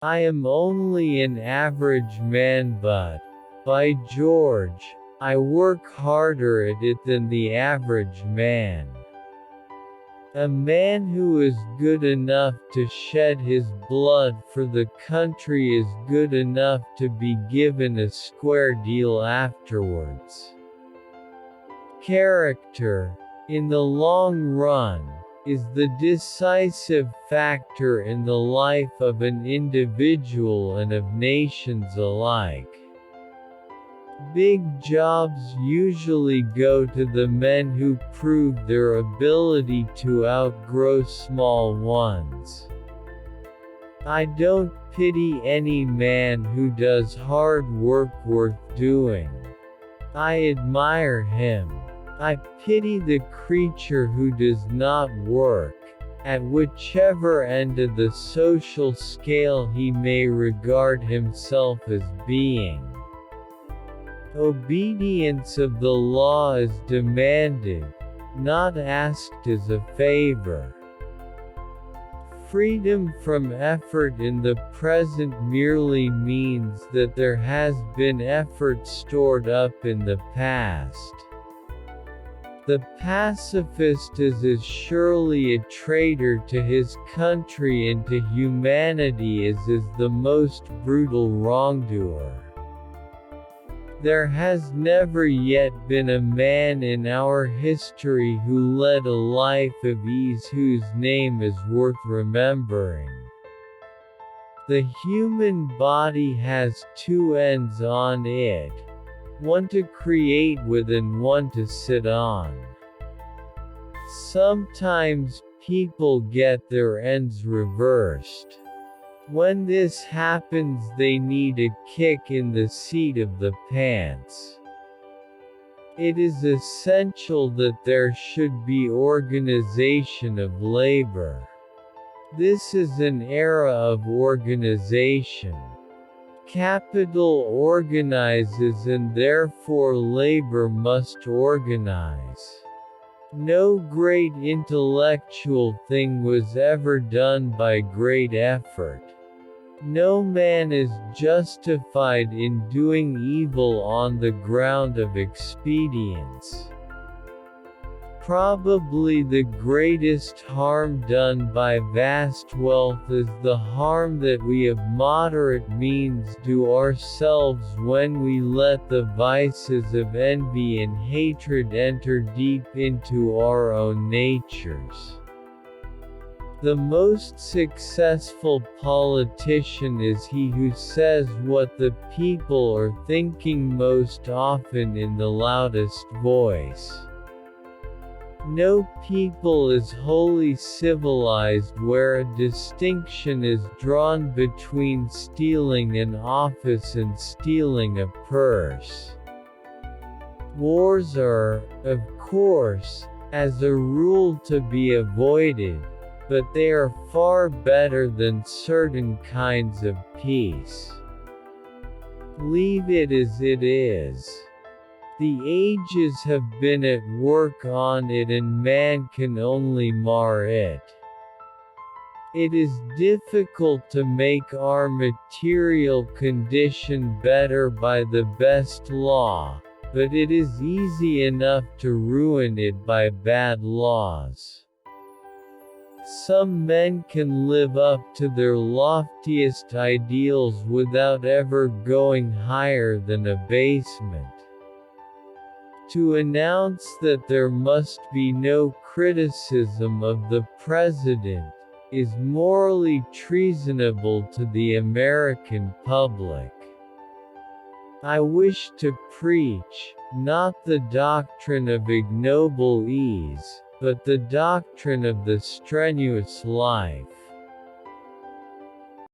I am only an average man, but, by George, I work harder at it than the average man. A man who is good enough to shed his blood for the country is good enough to be given a square deal afterwards. Character, in the long run, is the decisive factor in the life of an individual and of nations alike. Big jobs usually go to the men who prove their ability to outgrow small ones. I don't pity any man who does hard work worth doing. I admire him. I pity the creature who does not work, at whichever end of the social scale he may regard himself as being. Obedience of the law is demanded, not asked as a favor. Freedom from effort in the present merely means that there has been effort stored up in the past. The pacifist is as surely a traitor to his country and to humanity as is the most brutal wrongdoer. There has never yet been a man in our history who led a life of ease whose name is worth remembering. The human body has two ends on it, one to create with and one to sit on. Sometimes people get their ends reversed. When this happens, they need a kick in the seat of the pants. It is essential that there should be organization of labor. This is an era of organization. Capital organizes and therefore labor must organize. No great intellectual thing was ever done by great effort. No man is justified in doing evil on the ground of expedience. Probably the greatest harm done by vast wealth is the harm that we of moderate means do ourselves when we let the vices of envy and hatred enter deep into our own natures. The most successful politician is he who says what the people are thinking most often in the loudest voice. No people is wholly civilized where a distinction is drawn between stealing an office and stealing a purse. Wars are, of course, as a rule to be avoided, but they are far better than certain kinds of peace. Leave it as it is. The ages have been at work on it and man can only mar it. It is difficult to make our material condition better by the best law, but it is easy enough to ruin it by bad laws. Some men can live up to their loftiest ideals without ever going higher than a basement. To announce that there must be no criticism of the president is morally treasonable to the American public. I wish to preach, not the doctrine of ignoble ease, but the doctrine of the strenuous life.